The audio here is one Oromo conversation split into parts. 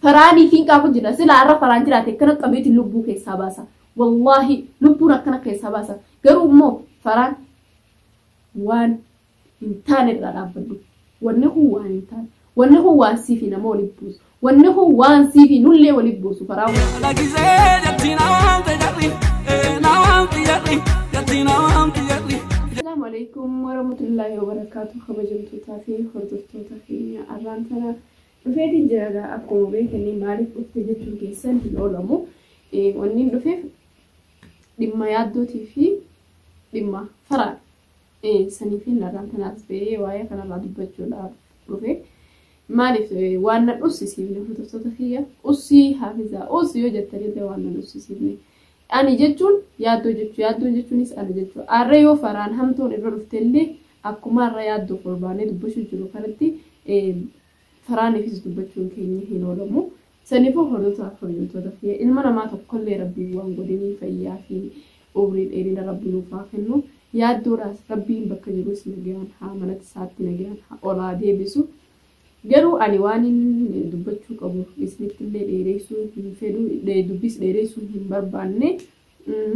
فراني فين كابو جنا سلا عرف فران جراتي كنا قبيت اللبو كيسا باسا والله لبونا كنا كيسا باسا قروا مو فران وان انتان الرابدو وانه وان انتان وانه وان سيفي نمو لبوس وانه وان سيفي نولي ولبوس فران السلام عليكم ورحمة الله وبركاته خبجمتو تافي خردفتو تافي أرانتنا رفيتي جادا أكو بيكني معرف أفتجتو كيسان في العلمو وانين رفيف لما يادو تيفي لما فران سنفين لرانتنا أسبيه وآيا كان الله دبجو لا رفيف معرف وانا الأسي سيبني خردفتو تافي أسي حافظة أسي يوجد تريد وانا الأسي سيبني أنا جتون يادو جتونيس أنا جتون أريو فران همتون الرفتلي أكما ريادو قرباني دبشو جلو كانتي فراني فيز دبشون كيني هنو لمو سنفو هردوتا فريوتو دفيا إلمانا ما تقل لي ربي وان قدني فيا في أوريد إيرين ربي نوفاقنو يادو راس ربي بكا جلوس نجيان حامنات ساتي نجيان أولا دي بسو جرو أنيوانين دبچو كابو بسنت اللي ديريسو فيدو دبيس ديريسو هم بربانة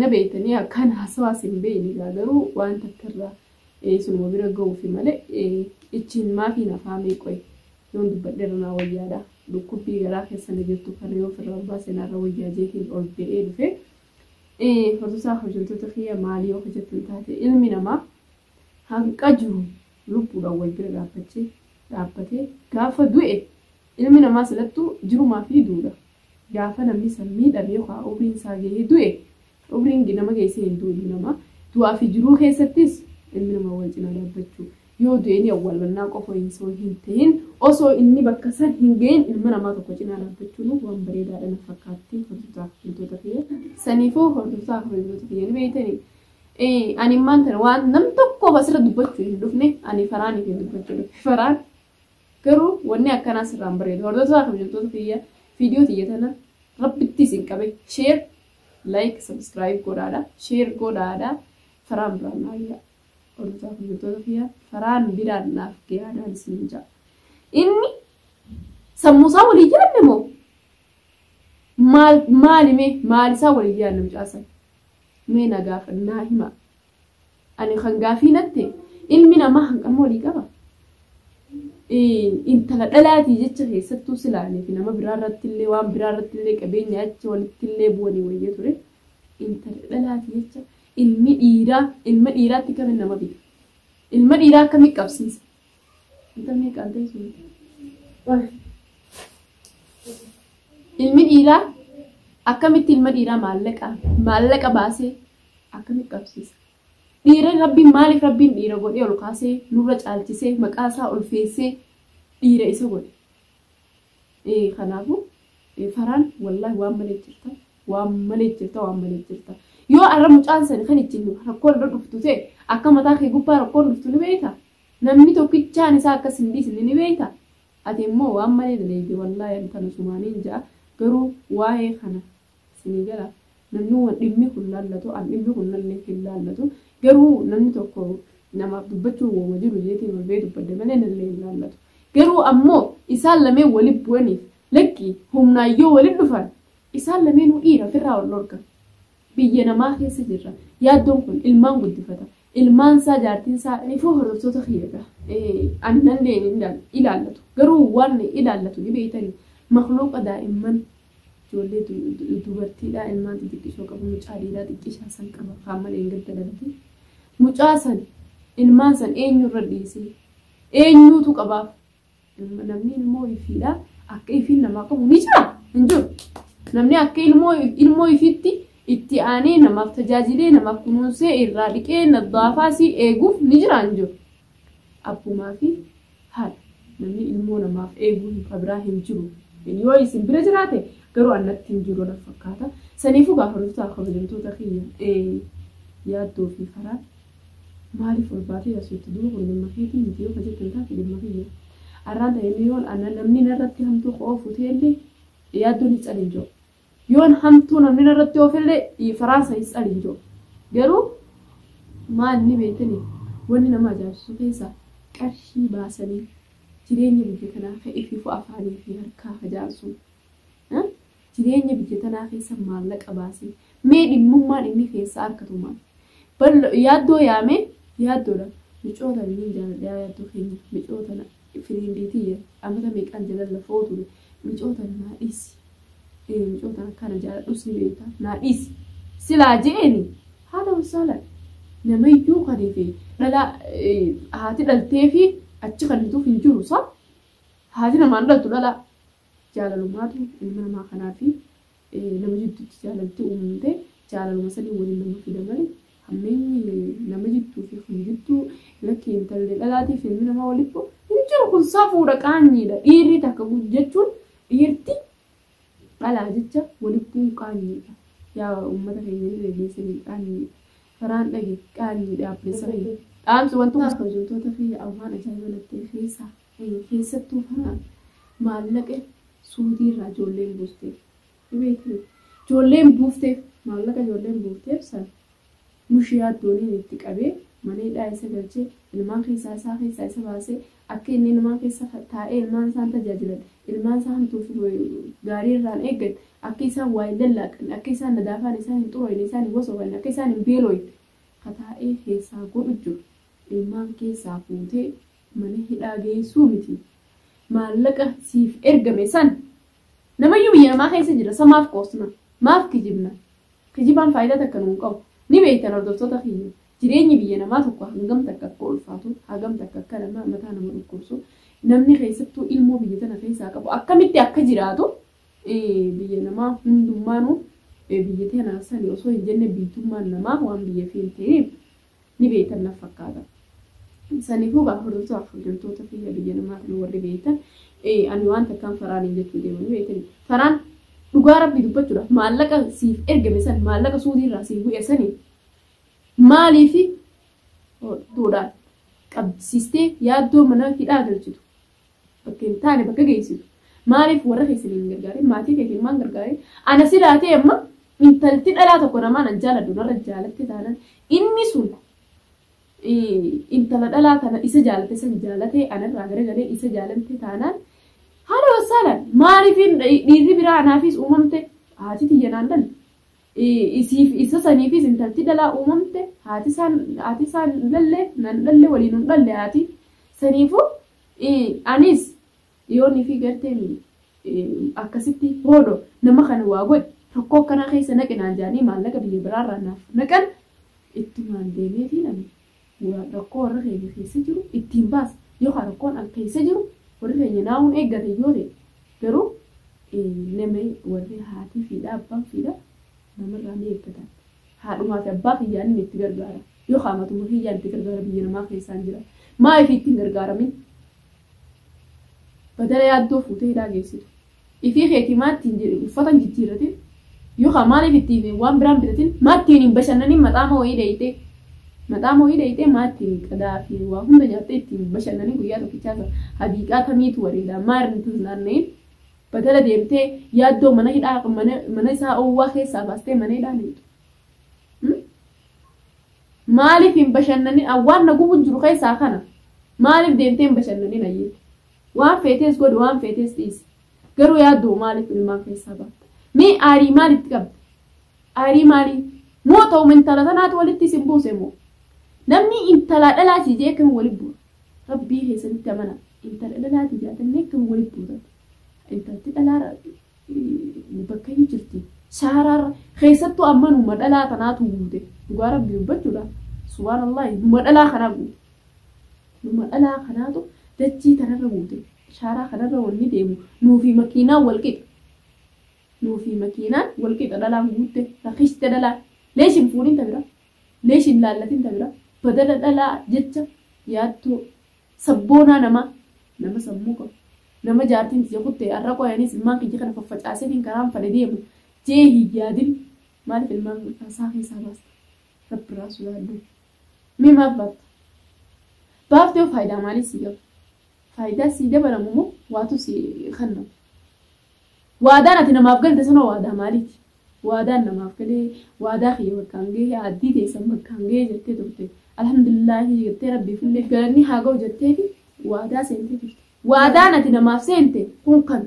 نبيتني كان حسواس بيني جرو وانت ترى سنو بيرجو في ملء إتشين ما في نفهمي كوي يوم دبدرنا ويادا لكوبي جراك سنجتو كريو في الربا سنارا وياجي في الأرض في فرصة خرجتو تخيا ماليو خرجتو تاتي علمنا ما هنكجو لبورا ويبرا بتشي dhaabbatee gaafa du'e ilmi namaa salattuu jirumaa fi duudha gaafa namni sammii dhabee yookaan umriin isaa gahee du'e umriin nama geessee hin du'u nama du'aa fi jiruu keessattis ilmi namaa wal cinaa dhaabbachuu yoo du'een awwaalannaa qofa hin ta'in osoo inni bakka san hin gahin ilma namaa tokko cinaa dhaabbachuun waan bareedaadha na fakkaatti hordoftoota kiyya saniifoo hordoftoota kiyya ni beeytanii ani maanta waan nam tokko basira dubbachuu hin dhufne ani faraanii fi dubbachuu dhufe faraan garuu wanni akkanaa sirraan bareedu hordoftoota kabajamtoota kiyya viidiyoo tiyyatana rabbitti isin qabe share like subscribe godhaadha share godhaadha faraan biraan naayya hordoftoota kabajamtoota kiyya faraan biraan naaf gahaadhaan isin jaa inni sammuusaa walii jiraanne moo maalisaa walii jiraanne mucaasan mee na gaafannaa hima ani kan gaafii natte ilmi namaa hanqama walii qaba intala dhalaatii jecha keessattuu silaanii fi nama biraarratti illee waan biraarratti illee qabeenya achi walitti illee bu'anii wayya ture intala dhalaatii jecha ilma dhiiraatti kamiin nama bita ilma dhiiraa akkamii qabsiisa intalli qaantee sun ilmi dhiiraa akkamitti ilma dhiiraa maallaqa baasee akkamii qabsiisa dhiira rabbiin maaliif rabbiin dhiira godhee ol kaasee nurra caalchisee maqaa isaa ol feessee dhiira isa godhe kanaafu faraan wallahi waan malee jirta yoo arra mucaan sani kan ittiin rakkoon irra dhuftu ta'e akka mataa kee gubbaa rakkoon dhuftu ni beekta namni tokkichaan isaa akkas hin dhiisne ni beekta ati immoo waan malee daleeyde wallahi antana sumaaniin ja'a garuu waa'ee kana sinii gala namni waan dhimmi kun laallatu an dhimmi kun nallee hin laallatu garuu namni tokko namaaf dubbachuu wooma jiru jeetiin wal bee dubbadde malee nallee hin laallatu garuu ammoo isaan lameen waliin bu'aniif lakki humnaayyoo waliin dhufan isaan lameenuu dhiira ofirraa wal dhorkan biyya namaa keessa jirra yaaddoon kun ilmaan guddifata ilmaan isaa jaartiin isaa ifoo hordoftoota kiyyaga ani nallee ilaallatu garuu waan ilaallatu ni beeytanii makhluuqa daa'imman ijoollee dubartiidhaa ilmaan xixiqqishoo qabu mucaa dhiiraa xiqqishaa san qaba qaamalee hin gaddalalati mucaa san ilmaan san eenyurra dhiisee eenyuutu qabaaf namni ilmoo ifiidhaa akka ifiin namaa qabu ni jira hin jiru namni akka ilmoo ifiitti itti aanee namaaf tajaajilee namaaf kunuunsee irraa dhiqee nadaafaasii eeguuf ni jira hin jiru abbumaa fi haadha namni ilmoo namaaf eeguu hin qabraa hin jiru yoo isin bira jiraate garuu annatti hin jiru na fakkaata saniifuu gaafa hordoftoota kabajamtoota kiyya yaaddoo fi faraan maaliif ol baatee asitti duuba kun dhimma keetii miti yoo kajettan taate dhimma kiyya arraan ta'e yoon namni narratti hamtuu qoofu ta'ellee yaaddoon hin calin jiru yoon hamtuu namni narratti oofillee faraan sa hin calin jiru garuu maal ni beekani wanni nama ajaa'ibsu keessaa qarshii baasanii jireenya biyya tanaa ka'ee fi afaanii fi harkaa facaasuun jireenya biyya tanaa keessa maallaqa baasee mee dhimmummaan inni keessa harkatu maal yaaddoo yaame yaaddoodha micoota inni jaaladhaa yaaddoo keenya micoota firiindiitii amata meeqaan jalalla footu micoota naa dhiisi micoota kana jaaladhus ni beekta naa dhiisi silaa je'eni haala wasaala namayyuu kadhiife dhala haati dhaltee fi achi kadhituuf hin jiru saa haati namaan dhaltu dhala jaalalumaatu ilma namaa kanaa fi nama jidduutti jaalalti uumamte jaalaluma sadii waliin nama fida malee hammeenyi nama jidduu fi kun jidduu lakkee intallee dhalaatiif ilmi namaa walitti hin jiru kun saafuudha qaanyiidha dhiirri takka jechuun dhiirti dhalaa jecha walitti qaanyiidha yaa uummata keenya irreessanii qaanyiidha faraan dhage qaanyiidha abbeessanii dhaamsi wantoota hojjettoota fi awwaan ajaa'iba lattee keessattuu faraan maallaqa suutii irraa ijoolleen buusteef beekni ijoolleen buufteef maallaqa ijoolleen buufteef san mushii yaaddooniin itti qabee maneedhaa isa galchee ilmaan keessaa isa baasee akka inni ilmaan keessa taa'ee ilmaan isaan tajaajilan ilmaan isaan hamtuu fi gaarii irraan eeggan akka isaan waa hin lallaaqan akka isaan nadaafaan isaan hin xuroofne isaan hin wasoofanne akka isaan hin beelooyne kataa'ee keessaa godhu jiru ilmaan keessaa fuutee mana hidhaa geessuu miti maallaqa siif ergame san namayyuu biyya namaa keessa jira samaaf qoosna maaf kijibna kijibaan faayidaa takka nuun qabu ni beektan hordoftoota kiyya jireenyi biyya namaa tokko hangam takka akka ulfaatu hangam takka akka nama mataa nama dhukkubsu namni keessattuu ilmoo biyya tana keessaa qabu akkamitti akka jiraatu biyya namaa hundummaanuu biyya tana sani osoo hin jenne biitummaan namaa waan biyya fi hin ta'eef ni beektan naaf fakkaata. Saniifuu gaafa hordoftoota kiyya biyya namaa kan warri beektan ani waan takkaan faraan hin jechuu deemanii beektan faraan dhugaa rabbii dubbachuudhaaf maallaqa siif ergame san maallaqa suutii irraa siif bu'e sanii maaliifi duudhaan qabsiistee yaaddoo mana hidhaa galchitu bakka hin taane bakka geessitu maaliif warra keessanii hin gargaare maatii keessanii maan gargaare ana silaatee amma intalti dhalaa tokko namaan an jaaladhu narra jaalatte taanan inni sun intala dhalaa kana isa jaalate san jaalatee anarraa garagalee isa jaalate taanaan haala wasaalaan maaliif dhiirri biraa anaafis uumamte haati tiyyanaan dhala isa saniifis intalti dhalaa uumamte haati isaan lalle nan lalle waliin hin dhalle haati saniifuu anis yoonni fi garteen akkasitti hoodo nama kana waa godhe rakkoo kana keessa naqinaan jaanii maallaqa biyya biraarraa naaf naqan ittumaan deemeetii namni rakkoo warra keenya keessa jiru ittiin baas yookaan rakkoon al keessa jiru warra keenya naawun eeggate yoo ta'e garuu nama warri haatii fi abbaan fiidha namarraa ni eeggatan haadhumaa fi abbaa fiyyaan itti gargaara yookaan matuma fiyyaan itti gargaara biyya namaa keessaan jira maa ifi ittiin gargaaramin badala yaaddoo fuutee hidhaa geessitu ifii keetii maattiin jedhe uffatan jijjiirratin yookaan maaliif ittiin waan biraan bitatin maattiin hin bashannanin maxaama wayii dheeyitee maattiin qadaa fi waa hunda nyaattee ittiin bashannanin guyyaa tokkichaa habiiqaa tamiitu wareedaa maarin tasnaanneen badala deemtee yaaddoo mana hidhaa mana isaa owwaa keessaa baastee mana hidhaa neetu maaliif hin bashannanin waan na gubu jiru keessaa kana maaliif deemtee hin bashannanin ayyeetti waan feetees godhu waan feetees dhiisi garuu yaaddoo maaliif ilmaan keessaa baata mee aarii maalitti qabda aarii maalii moo ta'u intala tanaatu walitti isin buuse moo namni intala dhalaati jee kan walitti bu'a rabbii keessatti amana intala dhalaati jaatannee kan walitti buuta intalti dhalaara bakka hin jirti shaaraarra keessattuu amma numa dhalaa tanaatu guute dhugaa rabbii dubbachuudha subhaanallah numa dhalaa kanaa guute numa dhalaa kanaatu dachii tanarra guute shaaraa kanarra wanni deemu nuufi makiinaan walqixa dhalaan guute rakkiste dhalaa leeshin fuudhin tabira leeshin laallatin tabira badala dhalaa jecha yaattoo sabboonaa nama sammuu qabu nama jaartiin tiyya kutte har'a qoyanis ilmaan kiyya kana faffacaaseetiin karaan fadhe deemu jee hiyyaadin maaliif ilmaan isaa keessaa baasta rabbiraa sodaadhu mee maaf baaftee faayidaa maalii sii qaba faayidaa sii dabalamu moo waatu sii kennamu waadaan ati namaaf galte sanoo waadaa maaliiti waadaan namaaf galee waadaa kiyya bakkaan gahee addii teessan bakkaan gahee jettee turte alhamdulillahi jettee rabbiifillee galanni haa ga'u jettee fi waadaa seentee jirti وادانة نما سنتي كون كان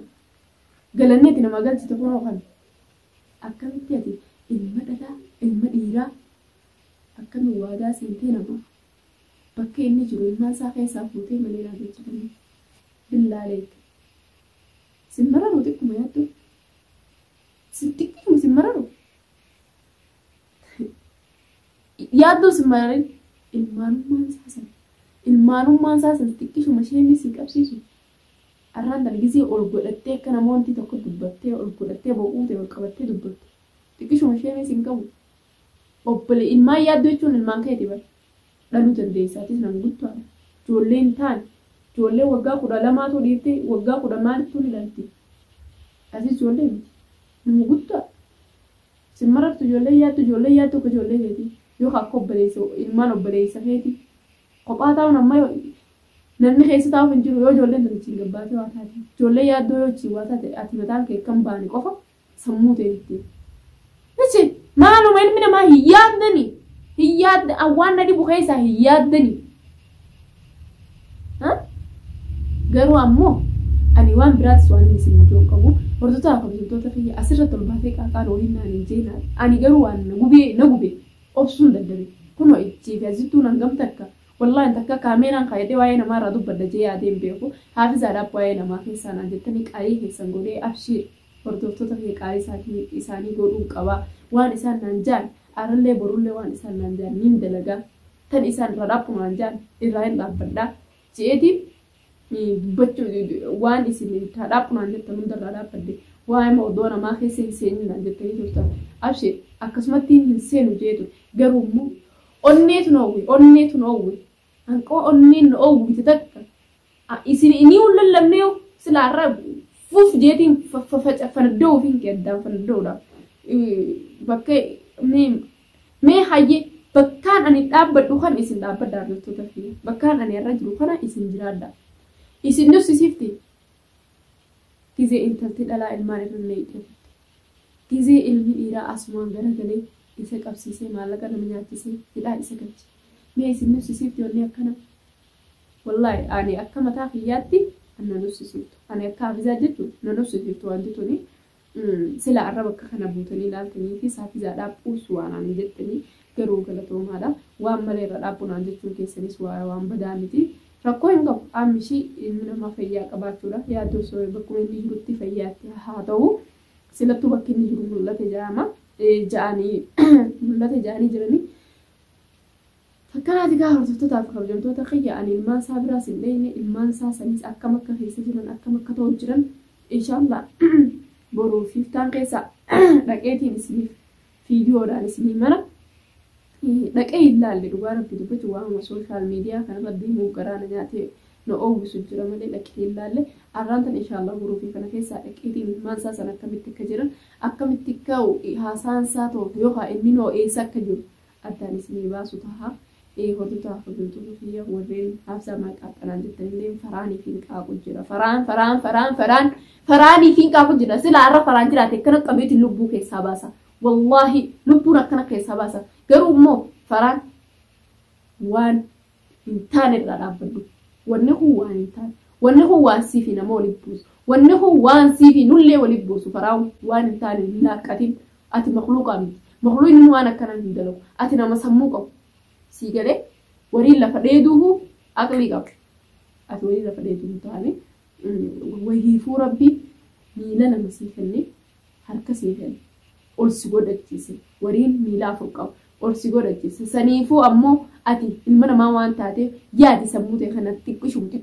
قالني نما قالت تكون كان أكمل تيجي المديرة أكمل وادا سنتي نما بكي إني جرو ما ساقي سافوتي ملينا بيتكلم بالله عليك سمرروا تكم يا تو ستكم سمرروا يادو سمررين المانو مان ساسن ستكيشو مشيني سيكابسيسو arraan dalgisii ol godhattee akka namoonni tokko dubbattee ol godhattee boquutee ol qabattee dubbatte xiqqishuma isheenis hin qabu obbole ilmaan yaaddoo jechuun ilmaan keeti bara dhaluu dandeessaatis nan guddaadha ijoolleen taane ijoollee waggaa 12 dhiiftee waggaa 10 maalittuu ni dhalti asis ijoollee miti nama guddaadha simmarartu ijoollee yaaddu akka ijoollee keeti yookaan akka obboleessa ilmaan obboleessa keeti kophaa taa'uun amma namni keessa taa'uuf hin jiru yoo ijoolleen turichiin gabbaatee waa taate ijoollee yaaddoo yoo chi waa taate ati mataan kee kan baane qofa sammuu ta'etti nichi maaluma ilmi namaa hin yaadda waan na dhibu keessaa hin yaaddani garuu ammoo ani waan biraatis waan inni isin ijoo qabu hordoftoota kabajamtoota kiyya asirratti ol baatee qaaqaan waliin naan hin jeenaa ani garuu waan na gube obsuun daddabe kunoo ijjii fi asittuu nan gamta akka والله أنت كاميران خايدة وين ما رادو بدجي عادين بيكو حافظ على وين ما في سنة جتني كاري في سنقولي أبشر وردوتو تفي كاري ساكني إساني قولون كوا وان إسان نانجان أرلله برولله وان إسان نانجان مين دلقا تن إسان رادو نانجان إرهين لابدا جيتي بچو وان إسان رادو نانجان تمن در رادو بدي وان موضوعنا ما في سين نانجان تاني جوتا أبشر أكسمتين هنسين وجيتو قرومو onneetu noowwi hanqoo onneen noowwi takka isin inni ullan lamneeyo silaarra fuuf jeetiin fanaddoo ofiin keeddaan fanaddoodha bakka mee hayye bakkaan ani dhaabbadhu kan isin dhaabbadhaa jirtoota fi bakkaan ani irra jiru kana isin jiraadha isin nussisifti gizee intalti dhalaa ilmaan irra gizee ilmi dhiiraa asumaan garagalee isa qabsiisee maallaqa nama nyaachisee hidhaa isa galche mee isin nussisiifti wanni akkana wallahi ani akka mataa kiyyaatti anna nussisiiftu ani akka hafizaa jechuun na nussisiiftu wanti tuni sila arraba akka kana buutanii ilaaltanii fi saafizaa dhaabbuus waan ani jettanii garuu galatoomaadha waan malee irra dhaabbuunaan jechuun keessanis waan badaa miti rakkoo hin qabu aamishii ilmi namaa fayyaa qabaachuudha yaaddoo soo bakkuma inni jirutti fayyaatti haa ta'u silattuu bakki inni jiru mul'ate jedhama جاني ملته جاني جرني فكانت قاعدة تطاف خرجت وتخيل أن المان صابرة سنين المان ساسنيس أكمل كهيس جرن أكمل كتوج جرن إن شاء الله برو في تان قيسا لقيتي نسمي فيديو را نسمي منا لقيت لا اللي دوباره في دبي جواه سوشيال ميديا كان بدي مو قرانا جاتي نو أو بسجرا ملي لقيت لا اللي أرانتن إن شاء الله برو في كنا قيسا لقيتي المان ساسنا كمل تكجرن أكمل تكاو هاسان ساتو يوها إنه إيسا كجور أداني سمي باسو تها هردوتا خبرتو فيها ورين حافظة ما كاتنا جتنين فراني فين كاكو جرا فراني فين كاكو جرا سلا عرف فران جرا تكنا قبيت اللبو كيسا باسا والله لبو ركنا كيسا باسا قرو مو فران وان انتان الرابدو وانه وان انتان وانه وان سيفي نمو لبوز وانه وان سيفي نولي ولبوز فراو وان انتان لا كاتب أتي مخلوقا مخلوق إنه أنا كان ندلو أتي نما سموكو سيجله وريل لفديدوه أقلي قبل أتوري لفديدوه تاني وهي فوربي ميلا نمسيفني هركا سيفن أرسيقود أجلسه ورين ميلا فوقه أرسيقود أجلسه سنيفو أمو أتي المنا ما وان تاتي يادي سموتي خنا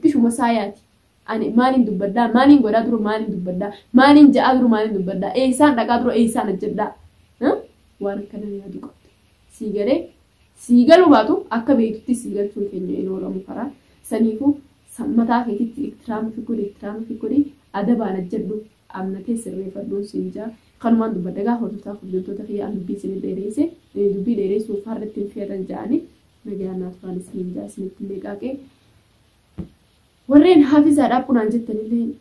تكشو مساياتي أنا مالين دبدا مالين قدرو مالين دبدا مالين جادرو مالين دبدا إيسان دكادرو إيسان الجدا ها وانا كنا يادو قط سيجله سيجلو باتو أكا بيتوتي سيجل تون كنيو إنو رامو فرا سنيفو سمتا كيكي اكترام في كوري أدبانا جدو أمنتي سرّي فردون سيجا خانمان دبادغا هردوتا خبزوتو تخي أن دبي سني ديريسي دبي ديريسو فاردتين فيران جاني نجانا تفاني سنجا سنتين بيقاكي ورين حافظة رابونا جتني لين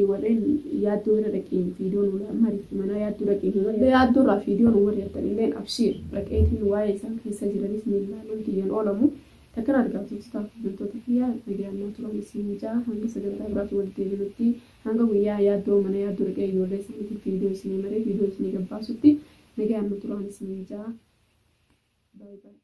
ورين يادو ركين فيديو ولا مريف منا يادو ركين يادو را فيديو ورين تني لين أبشير ركيتين واي سان كيسا جراني سنين لا ننتي ين أولمو تكرار قاتل ستاف بنتو تفيا نجان ناتورا مسينجا هنگا سجلتا برات ولدي بلوتي هنگا ويا يادو من يادو رجع يولي سنة الفيديو سنة مري فيديو سنة قباسوتي نجان ناتورا مسينجا باي باي